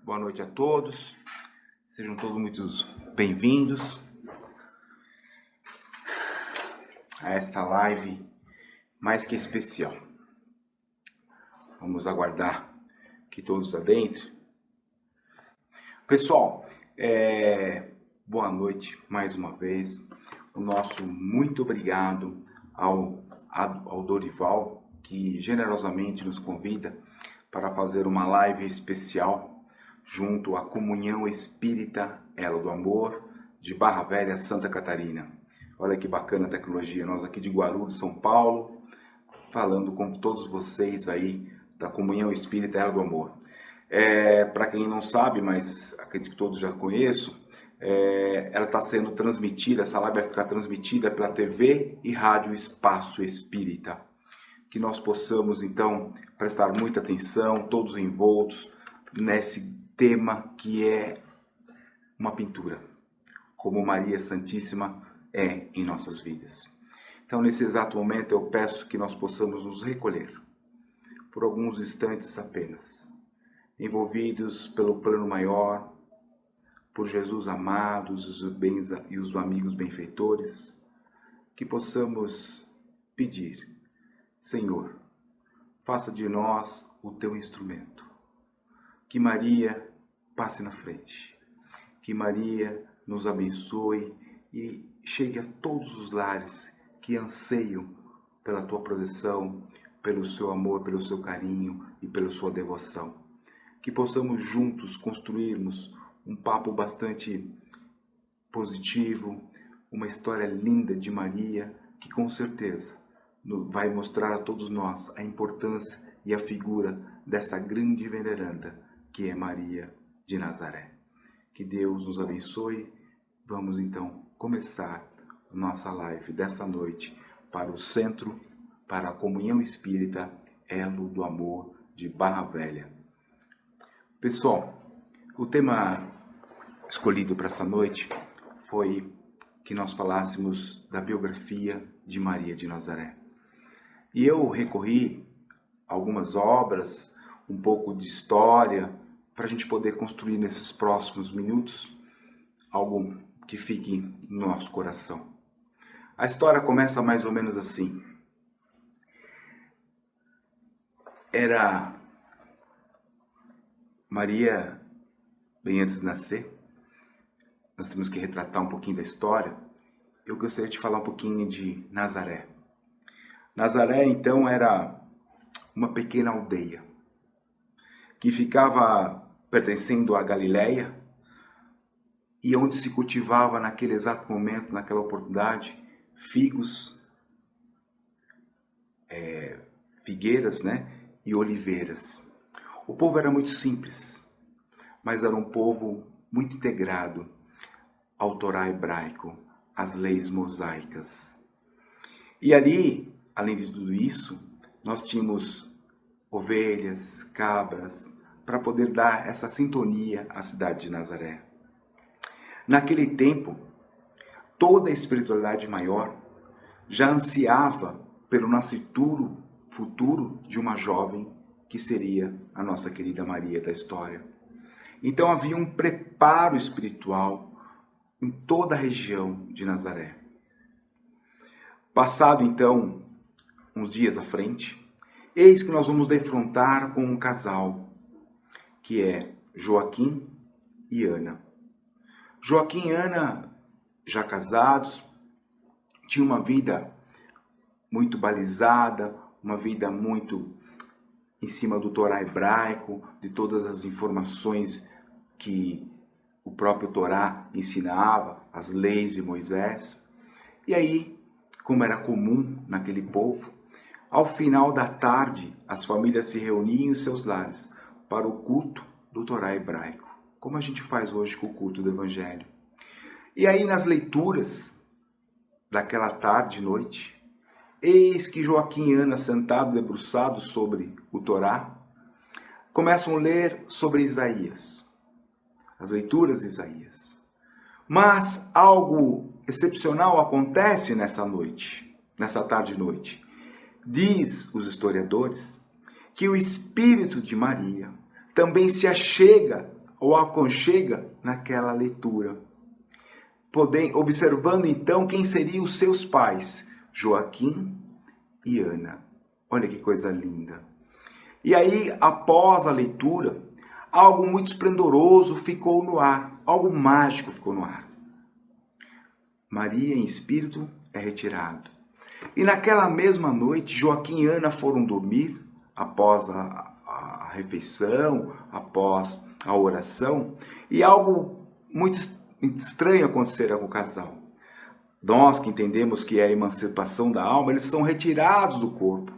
Boa noite a todos. Sejam todos muito bem-vindos a esta live mais que especial. Vamos aguardar que todos adentrem. Pessoal, boa noite mais uma vez. O nosso muito obrigado ao Dorival, que generosamente nos convida para fazer uma live especial junto à Comunhão Espírita Elo do Amor de Barra Velha, Santa Catarina. Olha que bacana a tecnologia, nós aqui de Guarulhos, São Paulo, falando com todos vocês aí da Comunhão Espírita Elo do Amor. Para quem não sabe, mas acredito que todos já conheçam, ela está sendo transmitida, essa live vai ficar transmitida pela TV e Rádio Espaço Espírita. Que nós possamos, então, prestar muita atenção, todos envoltos nesse tema que é uma pintura, como Maria Santíssima é em nossas vidas. Então, nesse exato momento, eu peço que nós possamos nos recolher, por alguns instantes apenas, envolvidos pelo plano maior, por Jesus amado e os amigos benfeitores, que possamos pedir: Senhor, faça de nós o teu instrumento. Que Maria passe na frente. Que Maria nos abençoe e chegue a todos os lares que anseiam pela tua proteção, pelo seu amor, pelo seu carinho e pela sua devoção. Que possamos juntos construirmos um papo bastante positivo, uma história linda de Maria, que com certeza vai mostrar a todos nós a importância e a figura dessa grande veneranda que é Maria de Nazaré. Que Deus nos abençoe. Vamos então começar nossa live dessa noite para o Centro para a Comunhão Espírita Elo do Amor de Barra Velha. Pessoal, o tema escolhido para essa noite foi que nós falássemos da biografia de Maria de Nazaré. E eu recorri a algumas obras, um pouco de história, para a gente poder construir nesses próximos minutos algo que fique no nosso coração. A história começa mais ou menos assim. Era Maria, bem antes de nascer. Nós temos que retratar um pouquinho da história. Eu gostaria de falar um pouquinho de Nazaré. Nazaré, então, era uma pequena aldeia que ficava pertencendo à Galileia e onde se cultivava naquele exato momento, naquela oportunidade, figos, figueiras, e oliveiras. O povo era muito simples, mas era um povo muito integrado ao Torá hebraico, às leis mosaicas. E ali, além de tudo isso, nós tínhamos ovelhas, cabras, para poder dar essa sintonia à cidade de Nazaré. Naquele tempo, toda a espiritualidade maior já ansiava pelo nascituro futuro de uma jovem que seria a nossa querida Maria da história. Então havia um preparo espiritual em toda a região de Nazaré. Passado então uns dias à frente, eis que nós vamos defrontar com um casal, que é Joaquim e Ana. Joaquim e Ana, já casados, tinham uma vida muito balizada, uma vida muito em cima do Torá hebraico, de todas as informações que o próprio Torá ensinava, as leis de Moisés. E aí, como era comum naquele povo, ao final da tarde, as famílias se reuniam em seus lares para o culto do Torá hebraico, como a gente faz hoje com o culto do Evangelho. E aí, nas leituras daquela tarde e noite, eis que Joaquim e Ana, sentados, debruçados sobre o Torá, começam a ler sobre Isaías, as leituras de Isaías. Mas algo excepcional acontece nessa noite, nessa tarde e noite. Diz os historiadores que o espírito de Maria também se achega o aconchega naquela leitura. Observando então quem seriam os seus pais, Joaquim e Ana. Olha que coisa linda. E aí, após a leitura, algo muito esplendoroso ficou no ar, algo mágico ficou no ar. Maria, em espírito, é retirado. E naquela mesma noite, Joaquim e Ana foram dormir, após a refeição, após a oração, e algo muito estranho acontecerá com o casal. Nós que entendemos que é a emancipação da alma, eles são retirados do corpo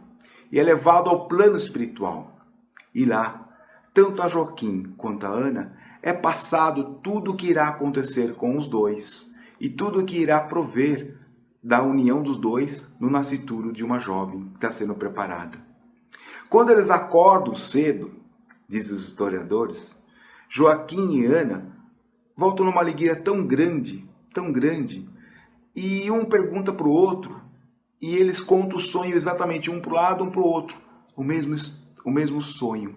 e é levado ao plano espiritual. E lá, tanto a Joaquim quanto a Ana, é passado tudo o que irá acontecer com os dois e tudo o que irá prover da união dos dois no nascituro de uma jovem que está sendo preparada. Quando eles acordam cedo, dizem os historiadores, Joaquim e Ana voltam numa alegria tão grande, e um pergunta para o outro, e eles contam o sonho exatamente um para o lado, um para o outro, o mesmo sonho,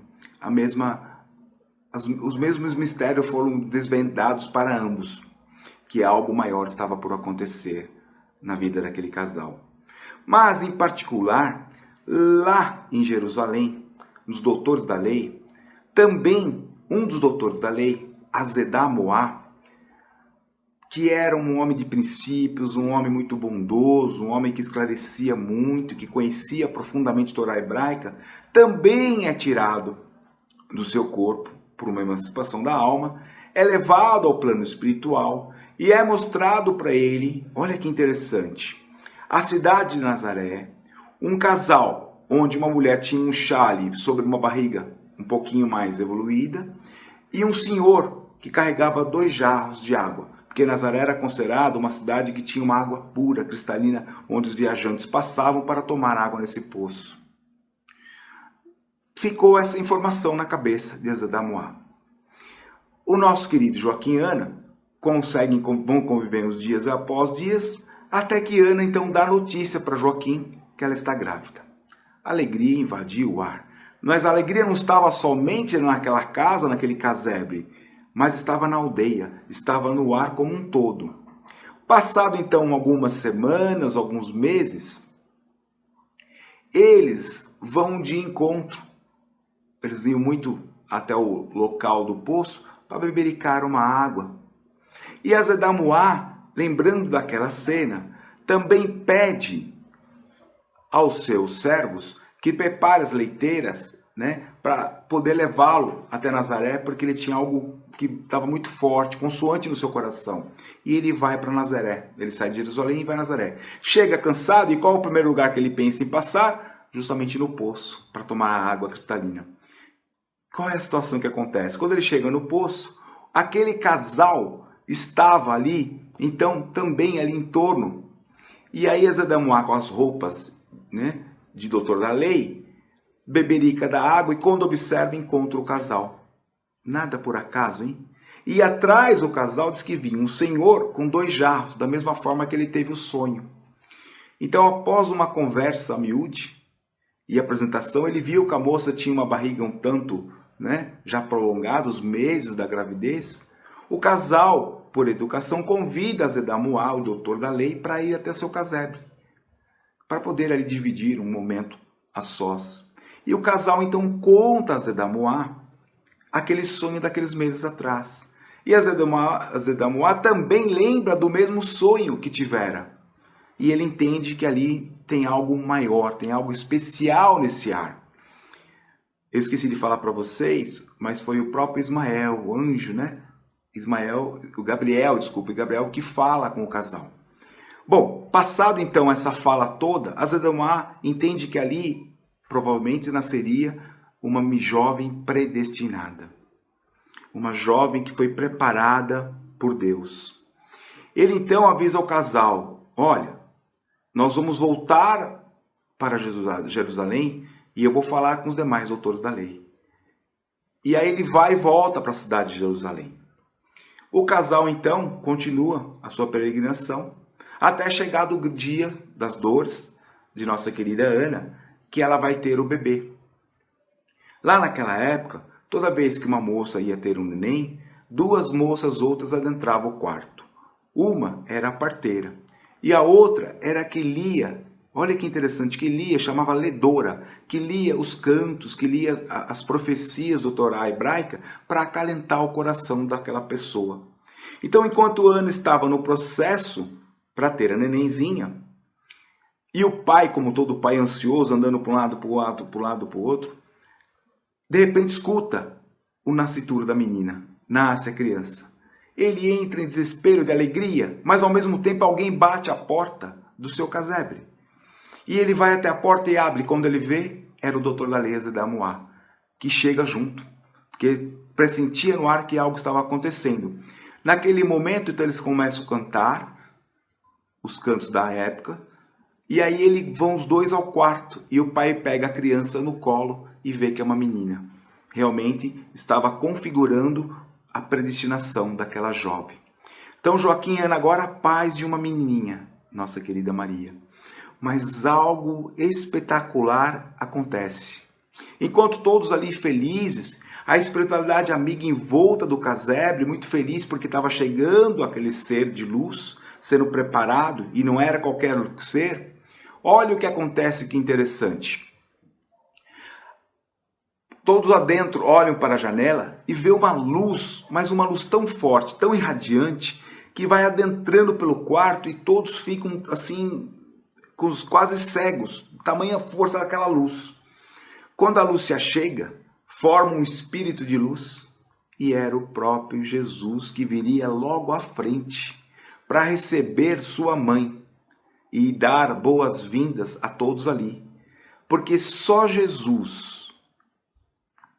os mesmos mistérios foram desvendados para ambos, que algo maior estava por acontecer na vida daquele casal. Mas, em particular, lá em Jerusalém, nos doutores da lei, também um dos doutores da lei, Azedamoá, que era um homem de princípios, um homem muito bondoso, um homem que esclarecia muito, que conhecia profundamente a Torá hebraica, também é tirado do seu corpo por uma emancipação da alma, é levado ao plano espiritual e é mostrado para ele, olha que interessante, a cidade de Nazaré, um casal onde uma mulher tinha um chale sobre uma barriga um pouquinho mais evoluída e um senhor que carregava 2 jarros de água, porque Nazaré era considerada uma cidade que tinha uma água pura, cristalina, onde os viajantes passavam para tomar água nesse poço. Ficou essa informação na cabeça de Azedamoá. O nosso querido Joaquim e Ana vão conviver uns dias após dias, até que Ana então dá notícia para Joaquim que ela está grávida. A alegria invadiu o ar. Mas a alegria não estava somente naquela casa, naquele casebre, mas estava na aldeia, estava no ar como um todo. Passado então algumas semanas, alguns meses, eles vão de encontro. Eles iam muito até o local do poço para bebericar uma água. E Azedamoá, lembrando daquela cena, também pede aos seus servos que prepare as leiteiras, para poder levá-lo até Nazaré, porque ele tinha algo que estava muito forte, consoante no seu coração. E ele vai para Nazaré. Ele sai de Jerusalém e vai a Nazaré. Chega cansado, e qual é o primeiro lugar que ele pensa em passar? Justamente no poço, para tomar a água cristalina. Qual é a situação que acontece? Quando ele chega no poço, aquele casal estava ali, então também ali em torno. E aí Azedamoá, com as roupas de doutor da lei, beberica da água, e quando observa, encontra o casal. Nada por acaso, hein? E atrás do casal diz que vinha um senhor com 2 jarros, da mesma forma que ele teve o sonho. Então, após uma conversa miúde e apresentação, ele viu que a moça tinha uma barriga um tanto, já prolongada, os meses da gravidez. O casal, por educação, convida Azedamoá, o doutor da lei, para ir até seu casebre, para poder ali dividir um momento a sós. E o casal então conta a Azedamoá aquele sonho daqueles meses atrás. E Azedamoá também lembra do mesmo sonho que tivera. E ele entende que ali tem algo maior, tem algo especial nesse ar. Eu esqueci de falar para vocês, mas foi o próprio Ismael, o anjo, Gabriel, que fala com o casal. Bom, passado então essa fala toda, Azedamoá entende que ali provavelmente nasceria uma jovem predestinada. Uma jovem que foi preparada por Deus. Ele então avisa ao casal, olha, nós vamos voltar para Jerusalém e eu vou falar com os demais doutores da lei. E aí ele vai e volta para a cidade de Jerusalém. O casal então continua a sua peregrinação até chegar do dia das dores de nossa querida Ana, que ela vai ter o bebê. Lá naquela época, Toda vez que uma moça ia ter um neném, duas moças outras adentravam o quarto. Uma era a parteira e a outra era a que lia. Olha que interessante, que lia, chamava ledora, que lia os cantos, que lia as profecias do Torá hebraica para acalentar o coração daquela pessoa. Então, enquanto Ana estava no processo para ter a nenenzinha, e o pai, como todo pai ansioso, andando para um lado, para o lado, para o lado, para o outro, de repente escuta o nascituro da menina, nasce a criança. Ele entra em desespero de alegria, mas ao mesmo tempo alguém bate a porta do seu casebre. E ele vai até a porta e abre. Quando ele vê, era o doutor da lei Azedamoá, que chega junto, porque pressentia no ar que algo estava acontecendo. Naquele momento, então, eles começam a cantar os cantos da época, e aí vão os dois ao quarto, e o pai pega a criança no colo e vê que é uma menina. Realmente estava configurando a predestinação daquela jovem. Então Joaquim e Ana agora pais de uma menininha, nossa querida Maria. Mas algo espetacular acontece. Enquanto todos ali felizes, a espiritualidade amiga em volta do casebre, muito feliz porque estava chegando aquele ser de luz, sendo preparado, e não era qualquer ser. Olha o que acontece, que interessante. Todos lá dentro olham para a janela e vê uma luz, mas uma luz tão forte, tão irradiante, que vai adentrando pelo quarto e todos ficam assim, quase cegos, tamanha força daquela luz. Quando a luz se achega, forma um espírito de luz, e era o próprio Jesus que viria logo à frente para receber sua mãe e dar boas-vindas a todos ali. Porque só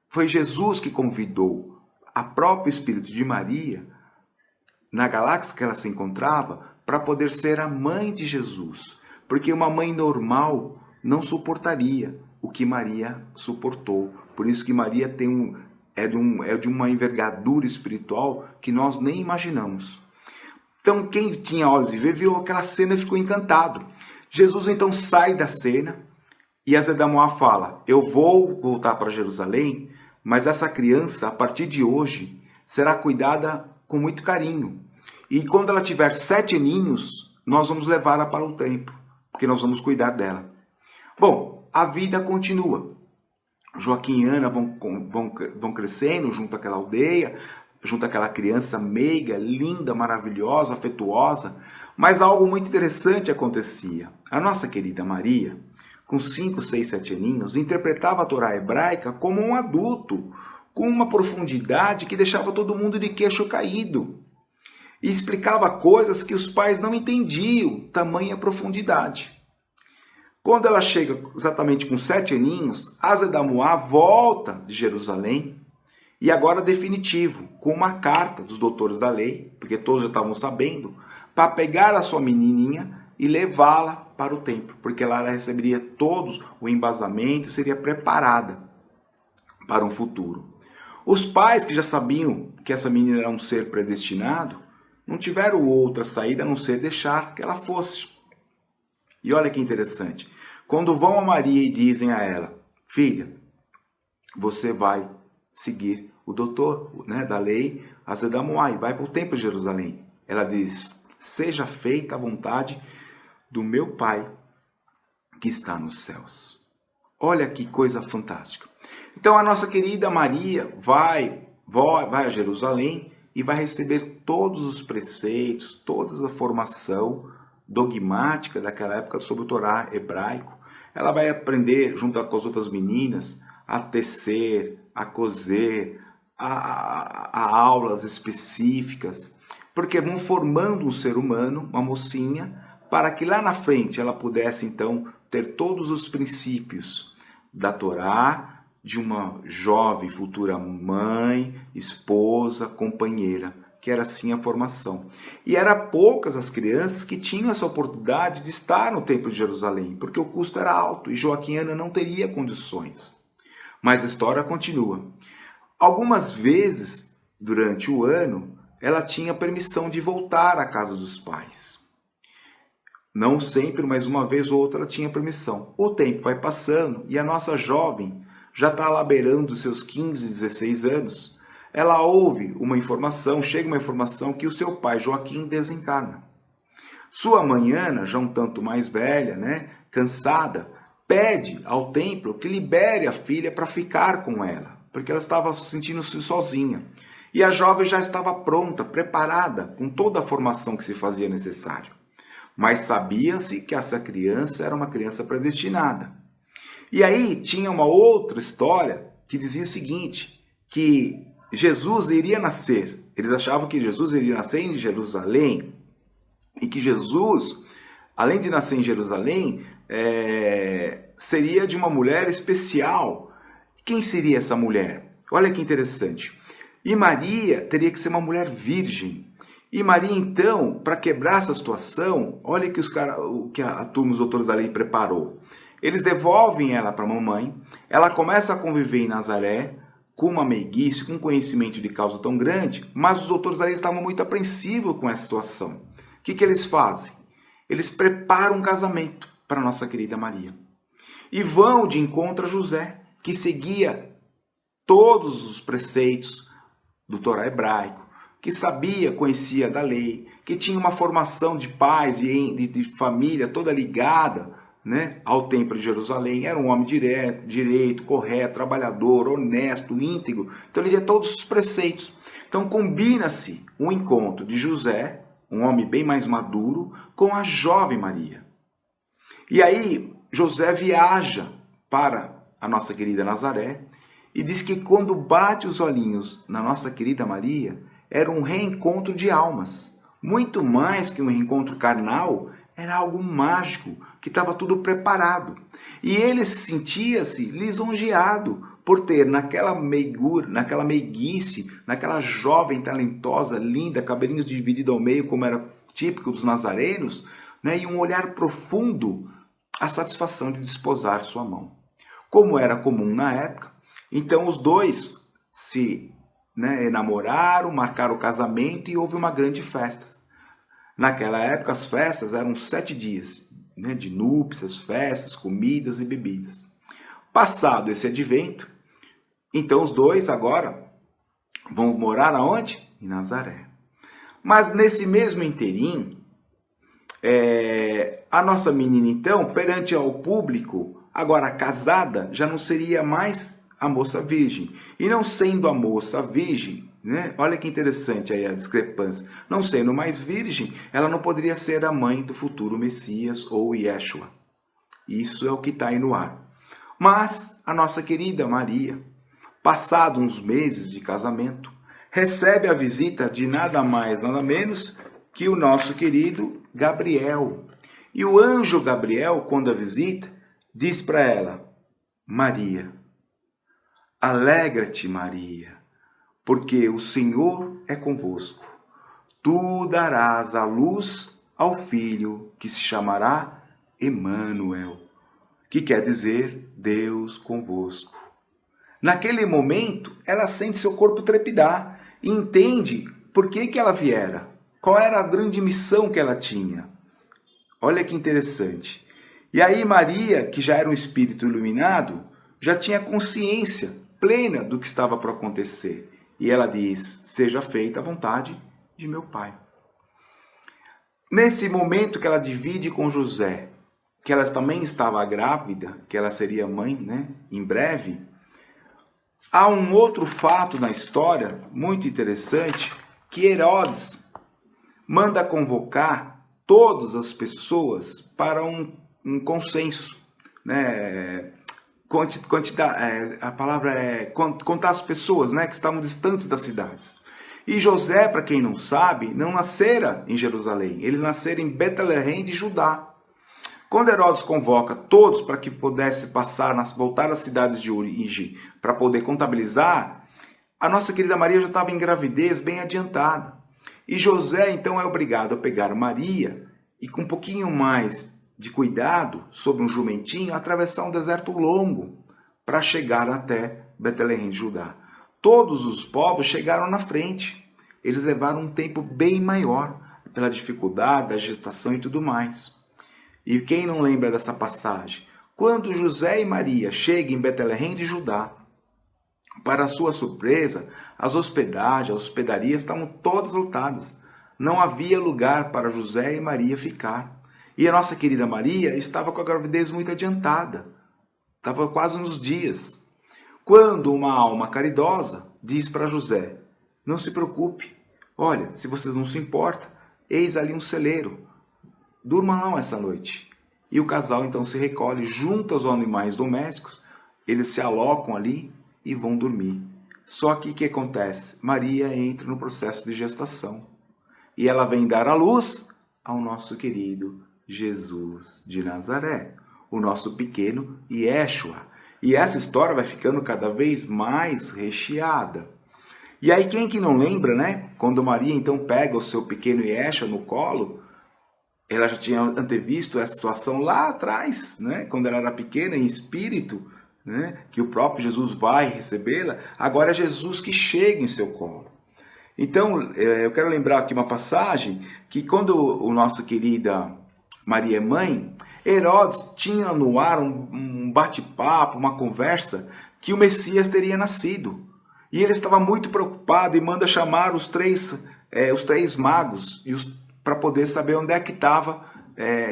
foi Jesus que convidou a própria Espírito de Maria, na galáxia que ela se encontrava, para poder ser a mãe de Jesus. Porque uma mãe normal não suportaria o que Maria suportou. Por isso que Maria é de uma envergadura espiritual que nós nem imaginamos. Então quem tinha olhos de ver viu aquela cena e ficou encantado. Jesus então sai da cena e Azedamoá fala: eu vou voltar para Jerusalém, mas essa criança, a partir de hoje, será cuidada com muito carinho. E quando ela tiver 7 aninhos, nós vamos levá-la para o templo, porque nós vamos cuidar dela. Bom, a vida continua. Joaquim e Ana vão crescendo junto àquela aldeia, junto àquela criança meiga, linda, maravilhosa, afetuosa. Mas algo muito interessante acontecia. A nossa querida Maria, com 5, 6, 7 aninhos, interpretava a Torá hebraica como um adulto, com uma profundidade que deixava todo mundo de queixo caído. E explicava coisas que os pais não entendiam, tamanha profundidade. Quando ela chega exatamente com 7 aninhos, Azedamoá volta de Jerusalém, e agora definitivo, com uma carta dos doutores da lei, porque todos já estavam sabendo, para pegar a sua menininha e levá-la para o templo, porque lá ela receberia todo o embasamento e seria preparada para um futuro. Os pais, que já sabiam que essa menina era um ser predestinado, não tiveram outra saída a não ser deixar que ela fosse. E olha que interessante, quando vão a Maria e dizem a ela: filha, você vai seguir o doutor, né, da lei, Azedamoá, e vai para o templo de Jerusalém. Ela diz: seja feita a vontade do meu Pai que está nos céus. Olha que coisa fantástica. Então a nossa querida Maria vai a Jerusalém e vai receber todos os preceitos, toda a formação dogmática daquela época sobre o Torá hebraico. Ela vai aprender, junto com as outras meninas, a tecer, a coser, a aulas específicas, porque vão formando um ser humano, uma mocinha, para que lá na frente ela pudesse então ter todos os princípios da Torá, de uma jovem futura mãe, esposa, companheira, que era assim a formação. E eram poucas as crianças que tinham essa oportunidade de estar no Templo de Jerusalém, porque o custo era alto e Joaquim e Ana não teria condições. Mas a história continua. Algumas vezes, durante o ano, ela tinha permissão de voltar à casa dos pais. Não sempre, mas uma vez ou outra ela tinha permissão. O tempo vai passando e a nossa jovem já está lá beirando os seus 15, 16 anos, ela ouve uma informação, chega uma informação que o seu pai Joaquim desencarna. Sua mãe Ana, já um tanto mais velha, né, cansada, pede ao templo que libere a filha para ficar com ela, porque ela estava sentindo-se sozinha. E a jovem já estava pronta, preparada, com toda a formação que se fazia necessário. Mas sabia-se que essa criança era uma criança predestinada. E aí tinha uma outra história que dizia o seguinte, que Jesus iria nascer. Eles achavam que Jesus iria nascer em Jerusalém, e que Jesus, além de nascer em Jerusalém, seria de uma mulher especial. Quem seria essa mulher? Olha que interessante. E Maria teria que ser uma mulher virgem. E Maria, então, para quebrar essa situação, olha que o que a turma, os doutores da lei preparou. Eles devolvem ela para a mamãe, ela começa a conviver em Nazaré, com uma meiguice, com um conhecimento de causa tão grande, mas os doutores da lei estavam muito apreensivos com essa situação. O que eles fazem? Eles preparam um casamento para a nossa querida Maria. E vão de encontro a José, que seguia todos os preceitos do Torá hebraico, que sabia, conhecia da lei, que tinha uma formação de pais e de família toda ligada, né, ao templo de Jerusalém. Era um homem direito, correto, trabalhador, honesto, íntegro. Então ele tinha todos os preceitos. Então combina-se um encontro de José, um homem bem mais maduro, com a jovem Maria. E aí José viaja para a nossa querida Nazaré e diz que quando bate os olhinhos na nossa querida Maria, era um reencontro de almas. Muito mais que um reencontro carnal, era algo mágico, que estava tudo preparado. E ele sentia-se lisonjeado por ter naquela meiguice, naquela jovem talentosa, linda, cabelinhos divididos ao meio, como era típico dos nazarenos, né, e um olhar profundo, a satisfação de desposar sua mão. Como era comum na época, então os dois se enamoraram, marcaram o casamento e houve uma grande festa. Naquela época as festas eram 7 dias, né, de núpcias, festas, comidas e bebidas. Passado esse advento, então os dois agora vão morar aonde? Em Nazaré. Mas nesse mesmo interim, a nossa menina então, perante ao público, agora casada, já não seria mais a moça virgem. E não sendo a moça virgem, né? Olha que interessante aí a discrepância. Não sendo mais virgem, ela não poderia ser a mãe do futuro Messias ou Yeshua. Isso é o que está aí no ar. Mas a nossa querida Maria, passado uns meses de casamento, recebe a visita de nada mais, nada menos que o nosso querido Gabriel. E o anjo Gabriel, quando a visita, diz para ela: Maria, alegra-te, Maria, porque o Senhor é convosco. Tu darás à luz ao filho que se chamará Emanuel, que quer dizer Deus convosco. Naquele momento, ela sente seu corpo trepidar e entende por que ela viera, qual era a grande missão que ela tinha. Olha que interessante. E aí Maria, que já era um espírito iluminado, já tinha consciência plena do que estava para acontecer. E ela diz: seja feita a vontade de meu Pai. Nesse momento que ela divide com José, que ela também estava grávida, que ela seria mãe, né, em breve, há um outro fato na história muito interessante, que Herodes manda convocar todas as pessoas para um consenso, né? A palavra é contar as pessoas, né, que estavam distantes das cidades. E José, para quem não sabe, não nascera em Jerusalém, ele nascera em Betleém de Judá. Quando Herodes convoca todos para que pudesse voltar às cidades de origem para poder contabilizar, a nossa querida Maria já estava em gravidez bem adiantada. E José então é obrigado a pegar Maria e com um pouquinho mais de cuidado sobre um jumentinho, atravessar um deserto longo para chegar até Betleém de Judá. Todos os povos chegaram na frente. Eles levaram um tempo bem maior pela dificuldade da gestação e tudo mais. E quem não lembra dessa passagem? Quando José e Maria chegam em Betleém de Judá, para sua surpresa, as hospedarias estavam todas lotadas. Não havia lugar para José e Maria ficar. E a nossa querida Maria estava com a gravidez muito adiantada. Estava quase nos dias. Quando uma alma caridosa diz para José: não se preocupe, olha, se vocês não se importam, eis ali um celeiro. Durmam lá essa noite. E o casal então se recolhe junto aos animais domésticos, eles se alocam ali e vão dormir. Só que o que acontece? Maria entra no processo de gestação. E ela vem dar à luz ao nosso querido Jesus de Nazaré, o nosso pequeno Yeshua. E essa história vai ficando cada vez mais recheada. E aí quem que não lembra, né? Quando Maria então pega o seu pequeno Yeshua no colo, ela já tinha antevisto essa situação lá atrás, né? Quando ela era pequena, em espírito, né? Que o próprio Jesus vai recebê-la. Agora é Jesus que chega em seu colo. Então, eu quero lembrar aqui uma passagem que quando o nosso querida Maria é mãe, Herodes tinha no ar um bate-papo, uma conversa, que o Messias teria nascido. E ele estava muito preocupado e manda chamar os três magos para poder saber onde é que estava,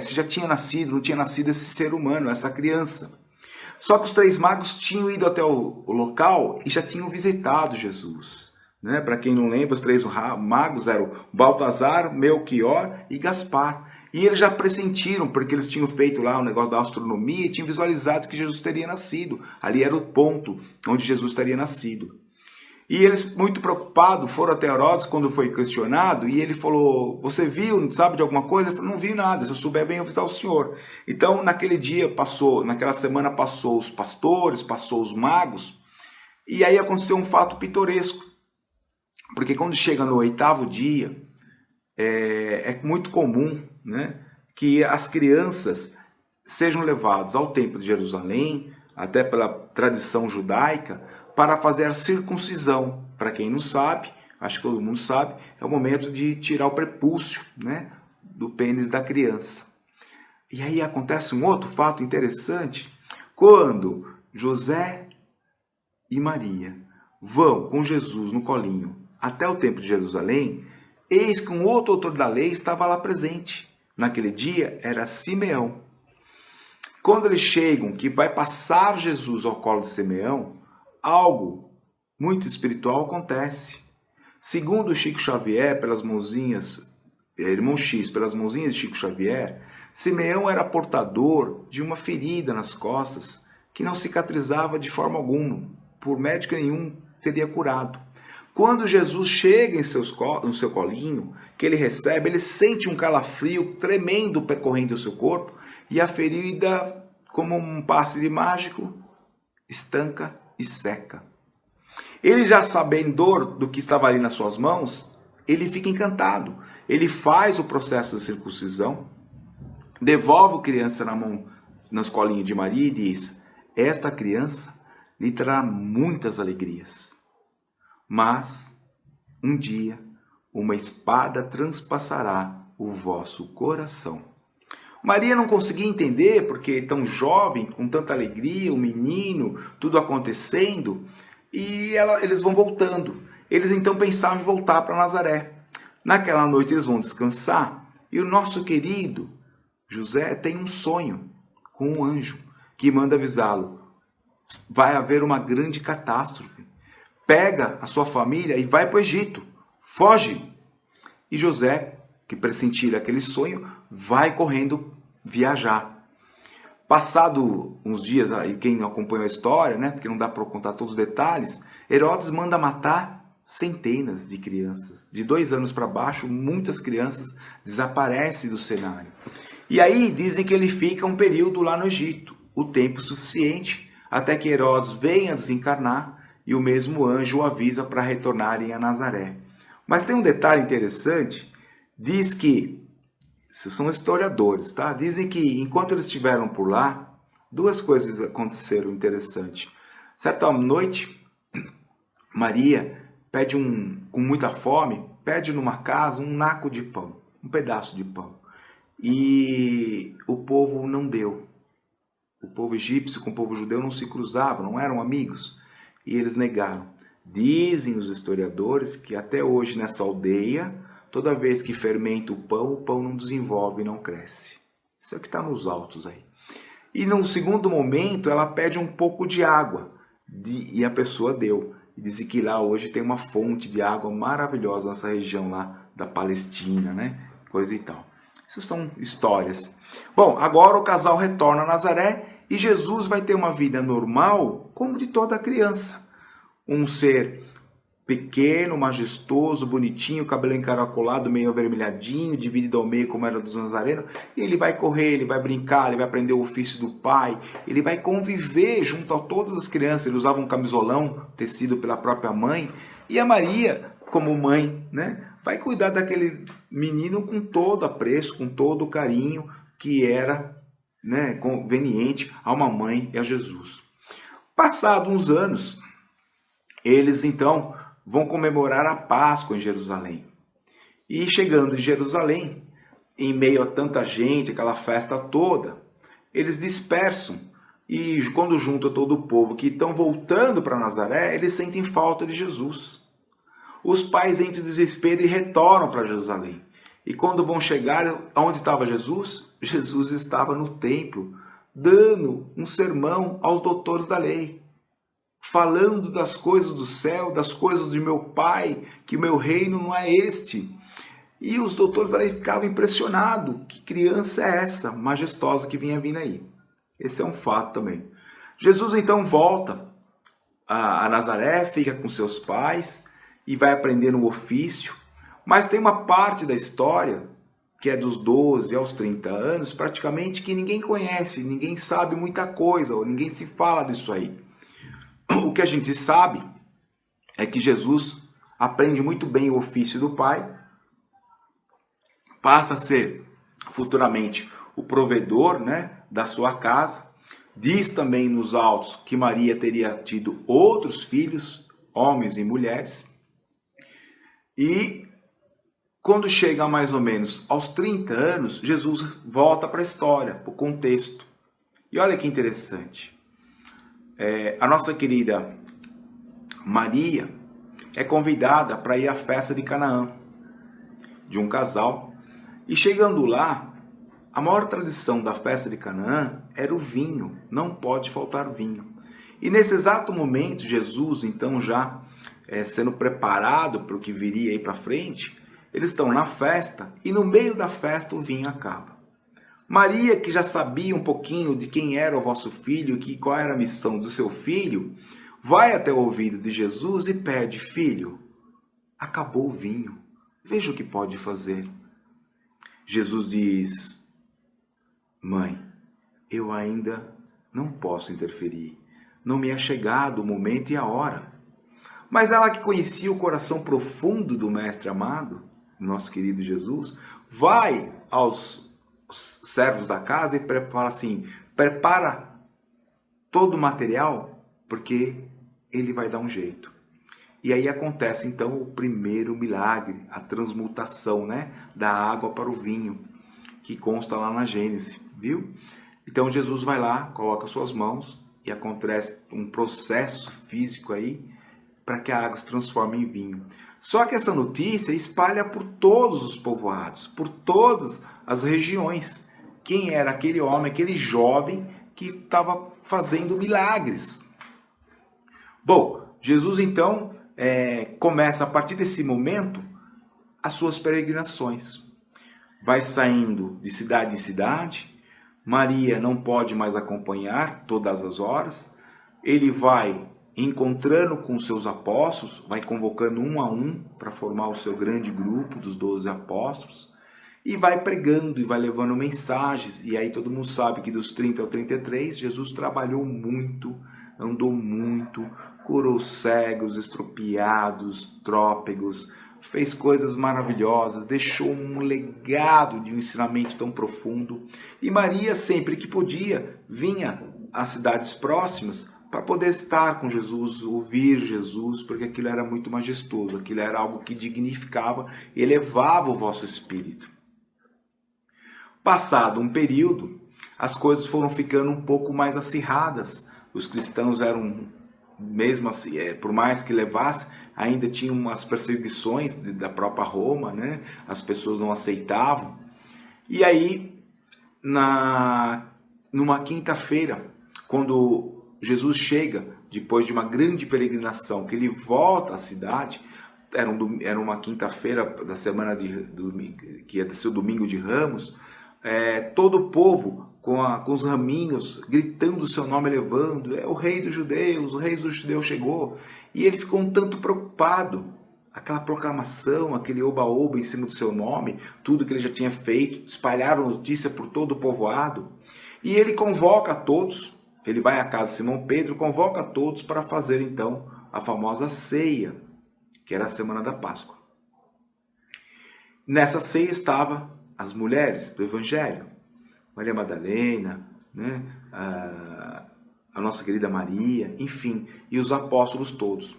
se já tinha nascido, não tinha nascido esse ser humano, essa criança. Só que os três magos tinham ido até o local e já tinham visitado Jesus. Né? Para quem não lembra, os três magos eram Baltazar, Melquior e Gaspar. E eles já pressentiram, porque eles tinham feito lá um negócio da astronomia e tinham visualizado que Jesus teria nascido. Ali era o ponto onde Jesus teria nascido. E eles, muito preocupados, foram até Herodes quando foi questionado, e ele falou: você viu, sabe de alguma coisa? Ele falou: não vi nada, se eu souber, venho avisar o senhor. Então, naquele dia naquela semana passou os pastores, passou os magos, e aí aconteceu um fato pitoresco. Porque quando chega no 8º dia, é muito comum, né, que as crianças sejam levadas ao templo de Jerusalém, até pela tradição judaica, para fazer a circuncisão. Para quem não sabe, acho que todo mundo sabe, é o momento de tirar o prepúcio, né, do pênis da criança. E aí acontece um outro fato interessante, quando José e Maria vão com Jesus no colinho até o templo de Jerusalém, eis que um outro autor da lei estava lá presente. Naquele dia era Simeão. Quando eles chegam, que vai passar Jesus ao colo de Simeão, algo muito espiritual acontece. Segundo Chico Xavier, pelas mãozinhas, irmão X, pelas mãozinhas de Chico Xavier, Simeão era portador de uma ferida nas costas que não cicatrizava de forma alguma. Por médico nenhum seria curado. Quando Jesus chega no seu colinho, que ele recebe, ele sente um calafrio tremendo percorrendo o seu corpo e a ferida, como um passe mágico, estanca e seca. Ele já sabendo do que estava ali nas suas mãos, ele fica encantado. Ele faz o processo de circuncisão, devolve a criança nas colinhas de Maria e diz: esta criança lhe trará muitas alegrias. Mas, um dia, uma espada transpassará o vosso coração. Maria não conseguia entender, porque tão jovem, com tanta alegria, o menino, tudo acontecendo, e eles vão voltando. Eles então pensavam em voltar para Nazaré. Naquela noite eles vão descansar, e o nosso querido José tem um sonho com um anjo, que manda avisá-lo: vai haver uma grande catástrofe. Pega a sua família e vai para o Egito. Foge. E José, que pressentira aquele sonho, vai correndo viajar. Passado uns dias, aí quem acompanhou a história, né, porque não dá para contar todos os detalhes, Herodes manda matar centenas de crianças. De 2 anos para baixo, muitas crianças desaparecem do cenário. E aí dizem que ele fica um período lá no Egito, o tempo suficiente até que Herodes venha desencarnar e o mesmo anjo o avisa para retornarem a Nazaré. Mas tem um detalhe interessante, diz que, são historiadores, tá? Dizem que enquanto eles estiveram por lá, 2 coisas aconteceram interessantes. Certa noite, Maria pede com muita fome, pede numa casa um naco de pão, um pedaço de pão. E o povo não deu. O povo egípcio com o povo judeu não se cruzavam, não eram amigos. E eles negaram. Dizem os historiadores que até hoje nessa aldeia, toda vez que fermenta o pão não desenvolve e não cresce. Isso é o que está nos autos aí. E num segundo momento, ela pede um pouco de água. E a pessoa deu. E dizem que lá hoje tem uma fonte de água maravilhosa nessa região lá da Palestina, né? Coisa e tal. Isso são histórias. Bom, agora o casal retorna a Nazaré e Jesus vai ter uma vida normal como de toda criança. Um ser pequeno, majestoso, bonitinho, cabelo encaracolado, meio avermelhadinho, dividido ao meio como era dos nazarenos. E ele vai correr, ele vai brincar, ele vai aprender o ofício do pai, ele vai conviver junto a todas as crianças. Ele usava um camisolão tecido pela própria mãe. E a Maria, como mãe, né, vai cuidar daquele menino com todo apreço, com todo o carinho que era, né, conveniente a uma mãe e a Jesus. Passados uns anos, eles então vão comemorar a Páscoa em Jerusalém. E chegando em Jerusalém, em meio a tanta gente, aquela festa toda, eles dispersam. E quando junta todo o povo que estão voltando para Nazaré, eles sentem falta de Jesus. Os pais entram em desespero e retornam para Jerusalém. E quando vão chegar, onde estava Jesus? Jesus estava no templo, dando um sermão aos doutores da lei. Falando das coisas do céu, das coisas de meu pai, que o meu reino não é este. E os doutores da lei ficavam impressionados. Que criança é essa, majestosa, que vinha vindo aí? Esse é um fato também. Jesus então volta a Nazaré, fica com seus pais e vai aprender o ofício. Mas tem uma parte da história, que é dos 12 aos 30 anos, praticamente que ninguém conhece, ninguém sabe muita coisa, ou ninguém se fala disso aí. O que a gente sabe é que Jesus aprende muito bem o ofício do pai, passa a ser futuramente o provedor, né, da sua casa. Diz também nos autos que Maria teria tido outros filhos, homens e mulheres. E quando chega mais ou menos aos 30 anos, Jesus volta para a história, para o contexto. E olha que interessante. A nossa querida Maria é convidada para ir à festa de Canaã, de um casal. E chegando lá, a maior tradição da festa de Canaã era o vinho, não pode faltar vinho. E nesse exato momento, Jesus, então já sendo preparado para o que viria aí para frente, eles estão na festa e no meio da festa o vinho acaba. Maria, que já sabia um pouquinho de quem era o vosso filho, qual era a missão do seu filho, vai até o ouvido de Jesus e pede: filho, acabou o vinho, veja o que pode fazer. Jesus diz: mãe, eu ainda não posso interferir, não me é chegado o momento e a hora. Mas ela, que conhecia o coração profundo do Mestre amado, nosso querido Jesus, vai aos servos da casa e fala assim: prepara todo o material, porque ele vai dar um jeito. E aí acontece então o primeiro milagre, a transmutação, né, da água para o vinho, que consta lá na Gênesis, viu? Então Jesus vai lá, coloca suas mãos e acontece um processo físico aí para que a água se transforme em vinho. Só que essa notícia espalha por todos os povoados, por todas as regiões. Quem era aquele homem, aquele jovem que estava fazendo milagres? Bom, Jesus então começa a partir desse momento as suas peregrinações. Vai saindo de cidade em cidade. Maria não pode mais acompanhar todas as horas. Ele vai encontrando com seus apóstolos, vai convocando um a um para formar o seu grande grupo dos 12 apóstolos, e vai pregando e vai levando mensagens. E aí todo mundo sabe que dos 30 ao 33, Jesus trabalhou muito, andou muito, curou cegos, estropiados, trópegos, fez coisas maravilhosas, deixou um legado de um ensinamento tão profundo. E Maria, sempre que podia, vinha às cidades próximas para poder estar com Jesus, ouvir Jesus, porque aquilo era muito majestoso, aquilo era algo que dignificava e elevava o vosso espírito. Passado um período, as coisas foram ficando um pouco mais acirradas. Os cristãos eram, mesmo assim, por mais que levasse, ainda tinham as perseguições da própria Roma, né? As pessoas não aceitavam. E aí, numa quinta-feira, quando Jesus chega, depois de uma grande peregrinação, que ele volta à cidade, era uma quinta-feira da semana que ia ser o domingo de Ramos, todo o povo com os raminhos, gritando o seu nome, elevando, é o rei dos judeus, o rei dos judeus chegou. E ele ficou um tanto preocupado, aquela proclamação, aquele oba-oba em cima do seu nome, tudo que ele já tinha feito, espalharam notícia por todo o povoado. E ele convoca a todos, ele vai à casa de Simão Pedro, convoca a todos para fazer então a famosa ceia, que era a semana da Páscoa. Nessa ceia estavam as mulheres do Evangelho, Maria Madalena, né? A nossa querida Maria, enfim, e os apóstolos todos.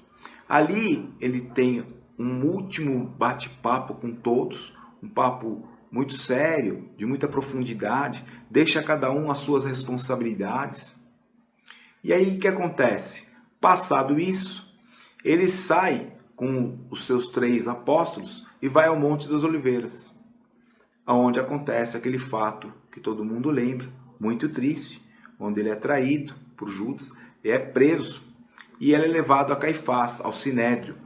Ali ele tem um último bate-papo com todos, um papo muito sério, de muita profundidade, deixa cada um as suas responsabilidades. E aí o que acontece? Passado isso, ele sai com os seus 3 apóstolos e vai ao Monte das Oliveiras, onde acontece aquele fato que todo mundo lembra, muito triste, onde ele é traído por Judas, é preso e ele é levado a Caifás, ao Sinédrio.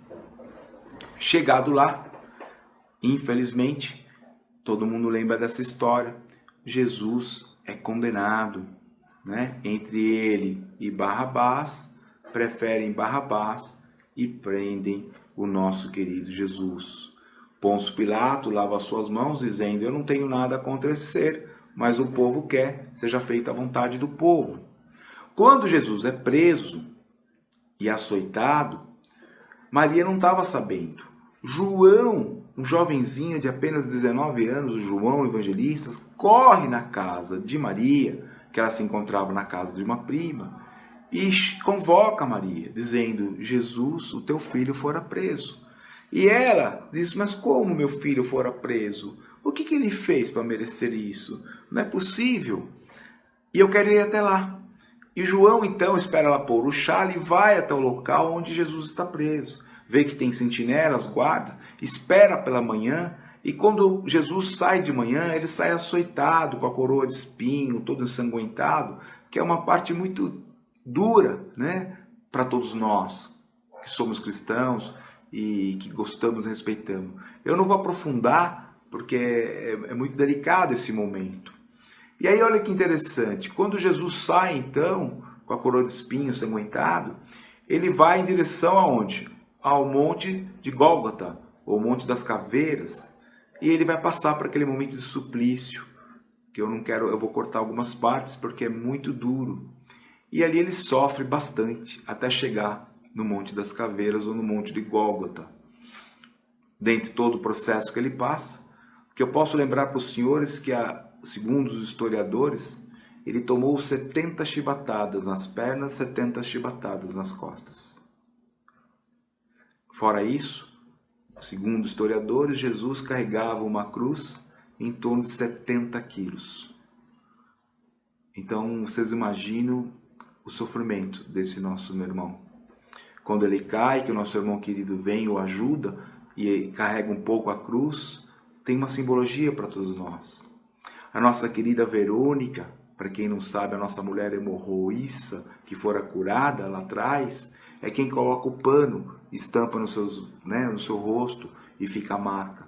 Chegado lá, infelizmente, todo mundo lembra dessa história, Jesus é condenado, né? Entre ele e Barrabás, preferem Barrabás e prendem o nosso querido Jesus. Pôncio Pilato lava as suas mãos, dizendo, eu não tenho nada contra esse ser, mas o povo quer, seja feita a vontade do povo. Quando Jesus é preso e açoitado, Maria não estava sabendo. João, um jovenzinho de apenas 19 anos, o João Evangelista, corre na casa de Maria, que ela se encontrava na casa de uma prima, e convoca Maria, dizendo, Jesus, o teu filho fora preso. E ela diz, mas como meu filho fora preso? O que ele fez para merecer isso? Não é possível. E eu quero ir até lá. E João, então, espera ela pôr o chale e vai até o local onde Jesus está preso. Vê que tem sentinelas, guarda, espera pela manhã. E quando Jesus sai de manhã, ele sai açoitado, com a coroa de espinho, todo ensanguentado, que é uma parte muito dura, né, para todos nós, que somos cristãos e que gostamos e respeitamos. Eu não vou aprofundar, porque é muito delicado esse momento. E aí olha que interessante, quando Jesus sai então, com a coroa de espinho ensanguentado, ele vai em direção aonde? Ao monte de Gólgota, ou Monte das Caveiras, e ele vai passar por aquele momento de suplício, que eu vou cortar algumas partes porque é muito duro. E ali ele sofre bastante, até chegar no Monte das Caveiras ou no Monte de Gólgota. Dentre todo o processo que ele passa, que eu posso lembrar para os senhores que, segundo os historiadores, ele tomou 70 chibatadas nas pernas, 70 chibatadas nas costas. Fora isso, segundo historiadores, Jesus carregava uma cruz em torno de 70 quilos. Então, vocês imaginam o sofrimento desse nosso meu irmão. Quando ele cai, que o nosso irmão querido vem e o ajuda e carrega um pouco a cruz, tem uma simbologia para todos nós. A nossa querida Verônica, para quem não sabe, a nossa mulher hemorroíça, que fora curada lá atrás, é quem coloca o pano, estampa no seu rosto e fica a marca.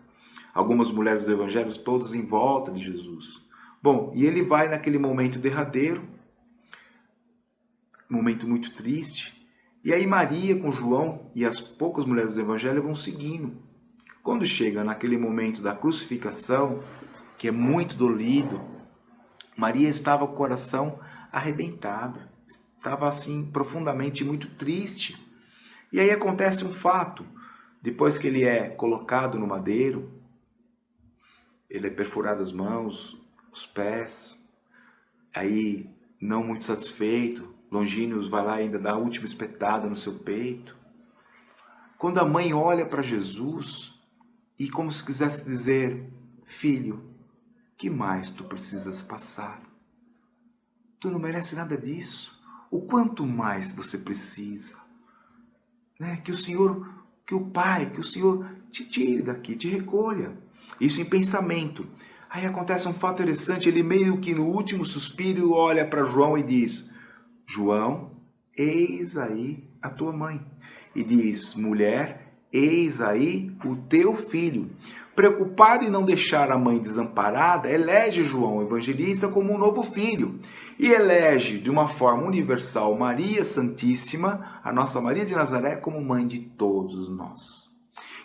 Algumas mulheres do Evangelho, todas em volta de Jesus. Bom, e ele vai naquele momento derradeiro, momento muito triste, e aí Maria com João e as poucas mulheres do Evangelho vão seguindo. Quando chega naquele momento da crucificação, que é muito dolorido, Maria estava com o coração arrebentado, estava assim profundamente muito triste. E aí acontece um fato, depois que ele é colocado no madeiro, ele é perfurado as mãos, os pés, aí não muito satisfeito, Longínquos vai lá e ainda dá a última espetada no seu peito. Quando a mãe olha para Jesus e como se quisesse dizer, filho, que mais tu precisas passar? tu não merece nada disso. O quanto mais você precisa, né? Que o Senhor, que o Pai, que o Senhor te tire daqui, te recolha. Isso em pensamento. Aí acontece um fato interessante, ele meio que no último suspiro olha para João e diz: João, eis aí a tua mãe. E diz: mulher, eis aí o teu filho. Preocupado em não deixar a mãe desamparada, elege João Evangelista como um novo filho. E elege de uma forma universal Maria Santíssima, a nossa Maria de Nazaré, como mãe de todos nós.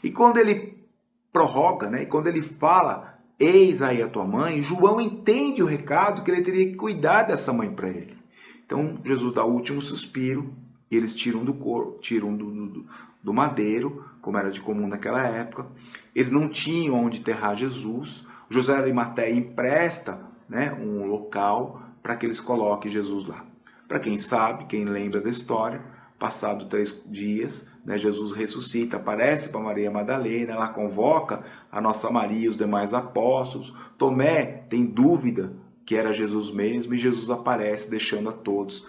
E quando ele prorroga, né, e quando ele fala, eis aí a tua mãe, João entende o recado que ele teria que cuidar dessa mãe para ele. Então Jesus dá o último suspiro, e eles tiram do corpo, tiram do madeiro, como era de comum naquela época. Eles não tinham onde enterrar Jesus. José de Arimateia empresta, né, um local para que eles coloquem Jesus lá. Para quem sabe, quem lembra da história, passado 3 dias, né, Jesus ressuscita, aparece para Maria Madalena, ela convoca a nossa Maria e os demais apóstolos. Tomé tem dúvida que era Jesus mesmo, e Jesus aparece deixando a todos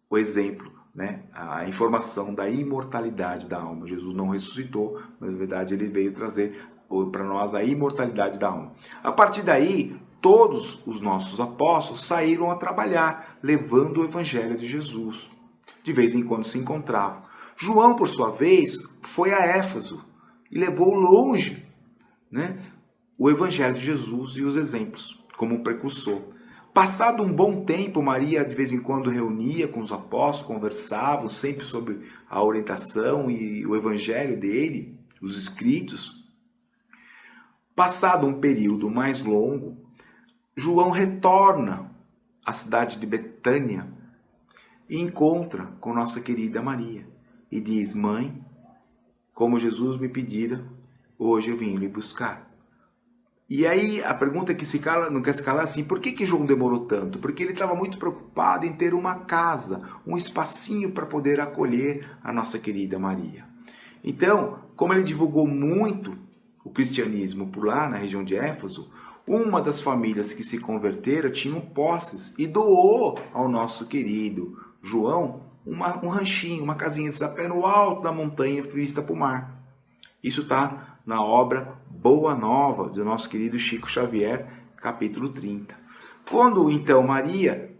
o exemplo, né, a informação da imortalidade da alma. Jesus não ressuscitou, mas na verdade ele veio trazer para nós a imortalidade da alma. A partir daí, todos os nossos apóstolos saíram a trabalhar, levando o evangelho de Jesus. De vez em quando se encontravam. João, por sua vez, foi a Éfeso e levou longe, né, o evangelho de Jesus e os exemplos, como um precursor. Passado um bom tempo, Maria de vez em quando reunia com os apóstolos, conversavam sempre sobre a orientação e o evangelho dele, os escritos. Passado um período mais longo, João retorna à cidade de Betânia e encontra com nossa querida Maria e diz: mãe, como Jesus me pedira, hoje eu vim lhe buscar. E aí a pergunta que não quer se calar é assim: por que João demorou tanto? Porque ele estava muito preocupado em ter uma casa, um espacinho para poder acolher a nossa querida Maria. Então, como ele divulgou muito o cristianismo por lá, na região de Éfeso, uma das famílias que se converteram tinham posses e doou ao nosso querido João um ranchinho, uma casinha de sapé no alto da montanha vista para o mar. Isso está na obra Boa Nova, do nosso querido Chico Xavier, capítulo 30. Quando então Maria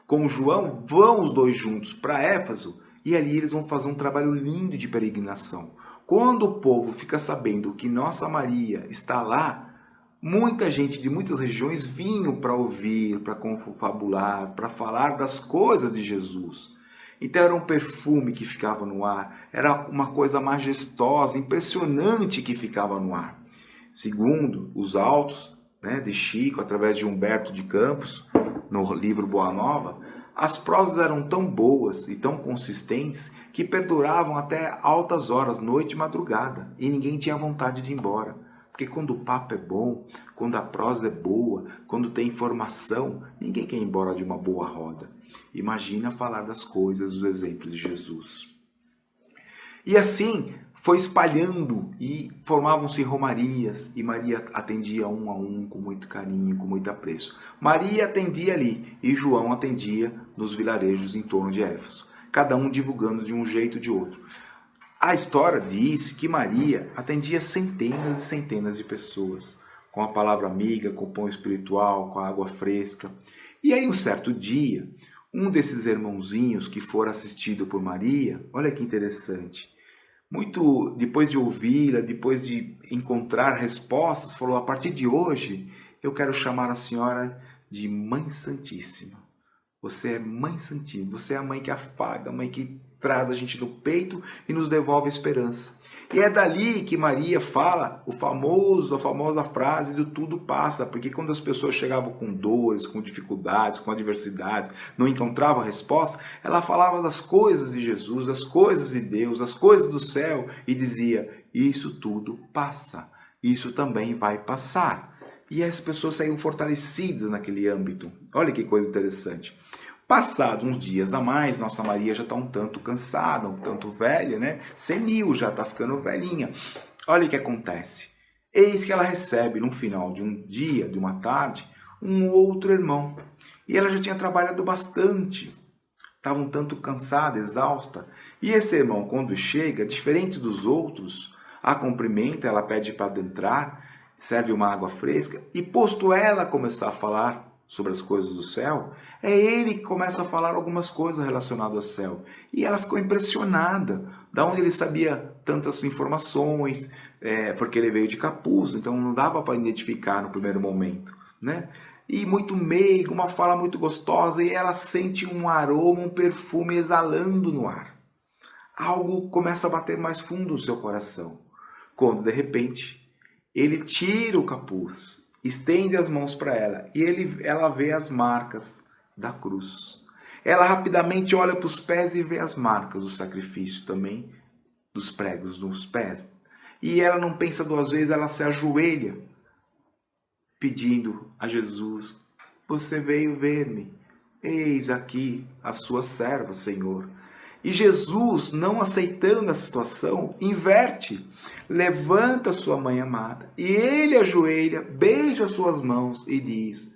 com João vão os dois juntos para Éfeso, e ali eles vão fazer um trabalho lindo de peregrinação. Quando o povo fica sabendo que nossa Maria está lá, muita gente de muitas regiões vinham para ouvir, para confabular, para falar das coisas de Jesus. Então era um perfume que ficava no ar, era uma coisa majestosa, impressionante que ficava no ar. Segundo os autos, né, de Chico, através de Humberto de Campos, no livro Boa Nova, as prosas eram tão boas e tão consistentes que perduravam até altas horas, noite e madrugada, e ninguém tinha vontade de ir embora. Porque quando o papo é bom, quando a prosa é boa, quando tem informação, ninguém quer ir embora de uma boa roda. Imagina falar das coisas, dos exemplos de Jesus. E assim foi espalhando e formavam-se romarias, e Maria atendia um a um com muito carinho, com muito apreço. Maria atendia ali e João atendia nos vilarejos em torno de Éfeso, cada um divulgando de um jeito ou de outro. A história diz que Maria atendia centenas e centenas de pessoas, com a palavra amiga, com o pão espiritual, com a água fresca. E aí um certo dia, um desses irmãozinhos que fora assistido por Maria, olha que interessante, muito depois de ouvi-la, depois de encontrar respostas, falou: a partir de hoje eu quero chamar a senhora de Mãe Santíssima. Você é Mãe Santíssima, você é a mãe que afaga, a mãe que traz a gente no peito e nos devolve a esperança. E é dali que Maria fala a famosa frase do tudo passa, porque quando as pessoas chegavam com dores, com dificuldades, com adversidades, não encontravam resposta, ela falava das coisas de Jesus, das coisas de Deus, das coisas do céu e dizia: isso tudo passa, isso também vai passar. E as pessoas saíam fortalecidas naquele âmbito. Olha que coisa interessante. Passados uns dias a mais, nossa Maria já está um tanto cansada, um tanto velha, né? Senil, já está ficando velhinha. Olha o que acontece. Eis que ela recebe, no final de um dia, de uma tarde, um outro irmão. e ela já tinha trabalhado bastante. Estava um tanto cansada, exausta. E esse irmão, quando chega, diferente dos outros, a cumprimenta, ela pede para adentrar, serve uma água fresca, e posto ela começar a falar sobre as coisas do céu, é ele que começa a falar algumas coisas relacionadas ao céu. E ela ficou impressionada, da onde ele sabia tantas informações, porque ele veio de capuz, então não dava para identificar no primeiro momento, né? E muito meigo, uma fala muito gostosa, e ela sente um aroma, um perfume exalando no ar. Algo começa a bater mais fundo no seu coração, quando de repente ele tira o capuz, estende as mãos para ela e ela vê as marcas da cruz. Ela rapidamente olha para os pés e vê as marcas do sacrifício também, dos pregos nos pés. E ela não pensa duas vezes, ela se ajoelha, pedindo a Jesus: você veio ver-me, eis aqui a sua serva, Senhor. E Jesus, não aceitando a situação, inverte, levanta sua mãe amada, e ele ajoelha, beija suas mãos e diz: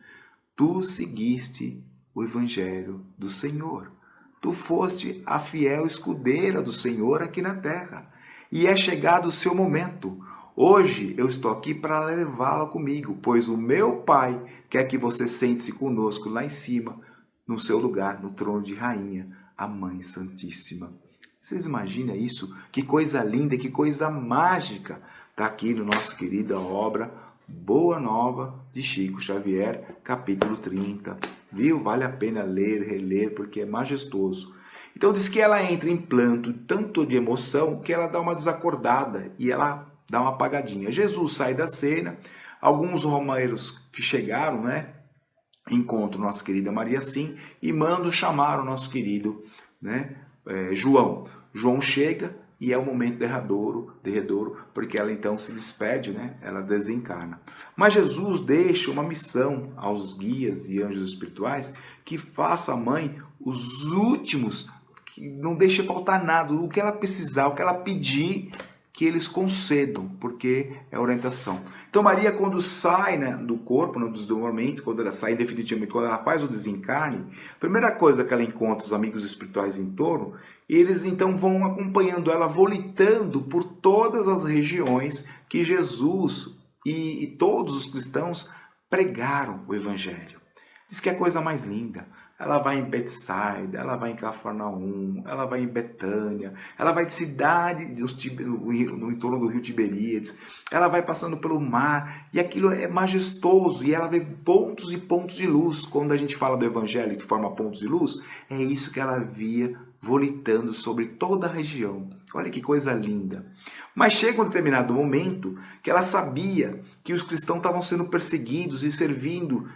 tu seguiste o evangelho do Senhor. Tu foste a fiel escudeira do Senhor aqui na terra. E é chegado o seu momento. Hoje eu estou aqui para levá-la comigo, pois o meu Pai quer que você sente-se conosco lá em cima, no seu lugar, no trono de rainha, a Mãe Santíssima. Vocês imaginam isso? Que coisa linda, que coisa mágica está aqui no nosso querida obra Boa Nova de Chico Xavier, capítulo 30. Viu? Vale a pena ler, reler, porque é majestoso. Então diz que ela entra em planto, tanto de emoção, que ela dá uma desacordada e ela dá uma apagadinha. Jesus sai da cena, alguns romeiros que chegaram, né, encontram nossa querida Maria Sim e mandam chamar o nosso querido, né, João. João chega e é o momento derradouro, porque ela então se despede, né, ela desencarna. Mas Jesus deixa uma missão aos guias e anjos espirituais que faça a mãe os últimos, que não deixe faltar nada, o que ela precisar, o que ela pedir, que eles concedam, porque é orientação. Então Maria, quando sai, né, do corpo, no desdobramento, quando ela sai definitivamente, quando ela faz o desencarne, a primeira coisa que ela encontra os amigos espirituais em torno, eles então vão acompanhando ela, volitando por todas as regiões que Jesus e todos os cristãos pregaram o Evangelho. Diz que é a coisa mais linda. Ela vai em Betsaida, ela vai em Cafarnaum, ela vai em Betânia, ela vai de cidade no entorno do rio Tiberíades, ela vai passando pelo mar, e aquilo é majestoso, e ela vê pontos e pontos de luz. Quando a gente fala do Evangelho que forma pontos de luz, é isso que ela via volitando sobre toda a região. Olha que coisa linda. Mas chega um determinado momento que ela sabia que os cristãos estavam sendo perseguidos e servindo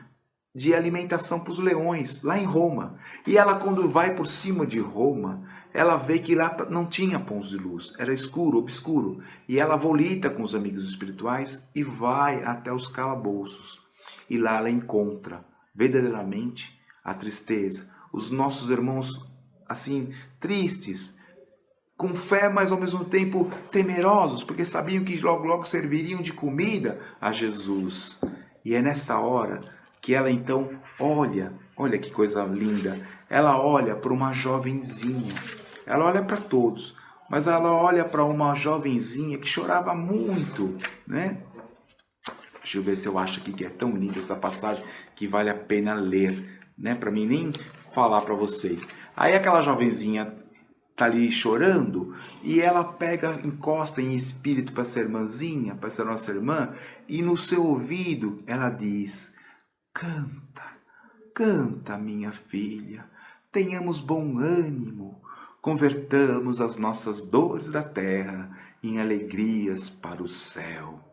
de alimentação para os leões, lá em Roma. E ela, quando vai por cima de Roma, ela vê que lá não tinha pontos de luz, era escuro, obscuro. E ela volita com os amigos espirituais e vai até os calabouços. E lá ela encontra verdadeiramente a tristeza. Os nossos irmãos, assim, tristes, com fé, mas ao mesmo tempo temerosos, porque sabiam que logo serviriam de comida a Jesus. E é nesta hora que ela então olha que coisa linda, ela olha para uma jovenzinha, ela olha para todos, mas ela olha para uma jovenzinha que chorava muito, né? Deixa eu ver se eu acho aqui que é tão linda essa passagem que vale a pena ler, né? Para mim nem falar para vocês. Aí aquela jovenzinha tá ali chorando e ela pega, encosta em espírito para essa irmãzinha, para essa nossa irmã, e no seu ouvido ela diz: canta, canta, minha filha, tenhamos bom ânimo, convertamos as nossas dores da terra em alegrias para o céu.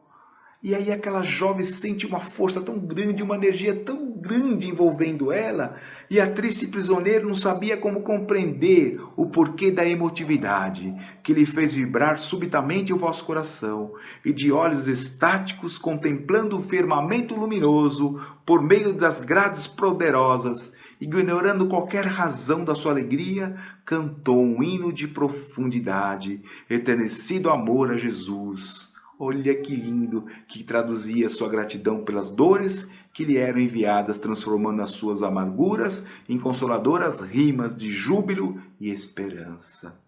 E aí aquela jovem sente uma força tão grande, uma energia tão grande envolvendo ela, e a triste prisioneira não sabia como compreender o porquê da emotividade que lhe fez vibrar subitamente o vosso coração, e de olhos estáticos contemplando o firmamento luminoso por meio das grades poderosas, ignorando qualquer razão da sua alegria, cantou um hino de profundidade, eternecido amor a Jesus. Olha que lindo, que traduzia sua gratidão pelas dores que lhe eram enviadas, transformando as suas amarguras em consoladoras rimas de júbilo e esperança.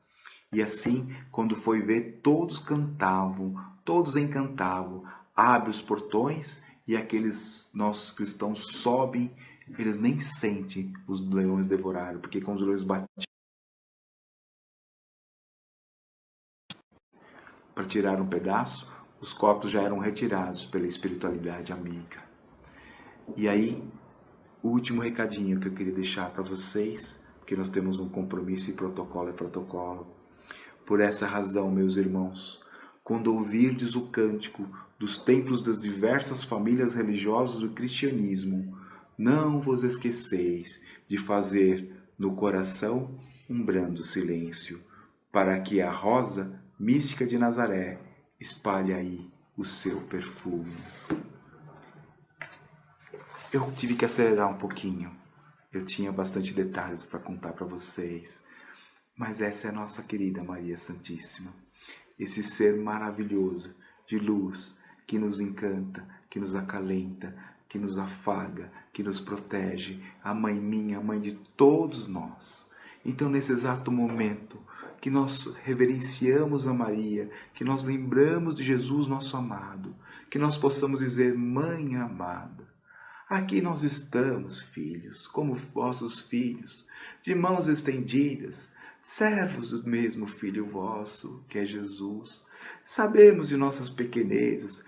E assim, quando foi ver, todos cantavam, todos encantavam. Abre os portões e aqueles nossos cristãos sobem, eles nem sentem os leões devorarem, porque quando os leões batiam para tirar um pedaço, os corpos já eram retirados pela espiritualidade amiga. E aí, o último recadinho que eu queria deixar para vocês, porque nós temos um compromisso e protocolo é protocolo. Por essa razão, meus irmãos, quando ouvirdes o cântico dos templos das diversas famílias religiosas do cristianismo, não vos esqueceis de fazer no coração um brando silêncio, para que a rosa mística de Nazaré espalhe aí o seu perfume. Eu tive que acelerar um pouquinho. Eu tinha bastante detalhes para contar para vocês. Mas essa é a nossa querida Maria Santíssima. Esse ser maravilhoso, de luz, que nos encanta, que nos acalenta, que nos afaga, que nos protege. A mãe minha, a mãe de todos nós. Então, nesse exato momento que nós reverenciamos a Maria, que nós lembramos de Jesus, nosso amado, que nós possamos dizer, Mãe amada, aqui nós estamos, filhos, como vossos filhos, de mãos estendidas, servos do mesmo Filho vosso, que é Jesus. Sabemos de nossas pequenezas,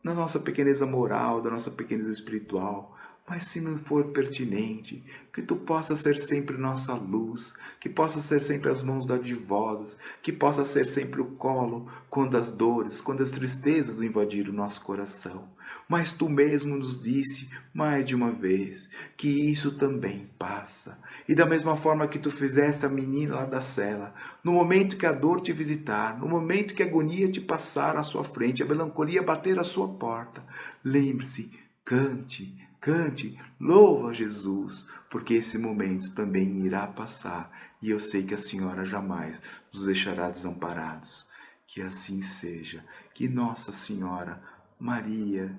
da nossa pequeneza moral, da nossa pequeneza espiritual, mas se não for pertinente, que tu possa ser sempre nossa luz, que possa ser sempre as mãos dadivosas, que possa ser sempre o colo quando as dores, quando as tristezas invadiram o nosso coração. Mas tu mesmo nos disse mais de uma vez que isso também passa. E da mesma forma que tu fizeste a menina lá da cela, no momento que a dor te visitar, no momento que a agonia te passar à sua frente, a melancolia bater à sua porta, lembre-se, cante, cante, louva a Jesus, porque esse momento também irá passar e eu sei que a Senhora jamais nos deixará desamparados. Que assim seja, que Nossa Senhora, Maria,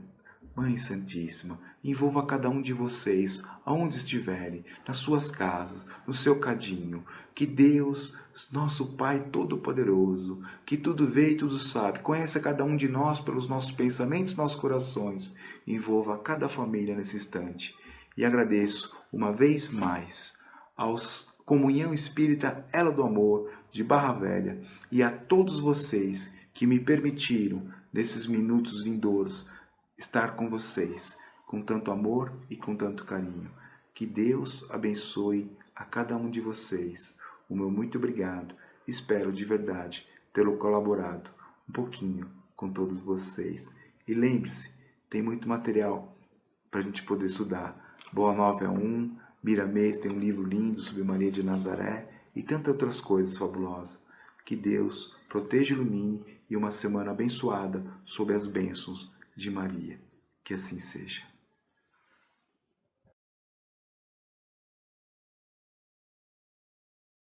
Mãe Santíssima, envolva cada um de vocês, aonde estiverem, nas suas casas, no seu cadinho. Que Deus, nosso Pai Todo-Poderoso, que tudo vê e tudo sabe, conhece a cada um de nós pelos nossos pensamentos, nossos corações, envolva cada família nesse instante. E agradeço uma vez mais aos Comunhão Espírita Ela do Amor de Barra Velha e a todos vocês que me permitiram, nesses minutos vindouros, estar com vocês, com tanto amor e com tanto carinho. Que Deus abençoe a cada um de vocês. O meu muito obrigado. Espero de verdade tê-lo colaborado um pouquinho com todos vocês. E lembre-se, tem muito material para a gente poder estudar. Boa Nova é um, Miramês tem um livro lindo sobre Maria de Nazaré e tantas outras coisas fabulosas. Que Deus proteja e ilumine e uma semana abençoada sob as bênçãos de Maria. Que assim seja.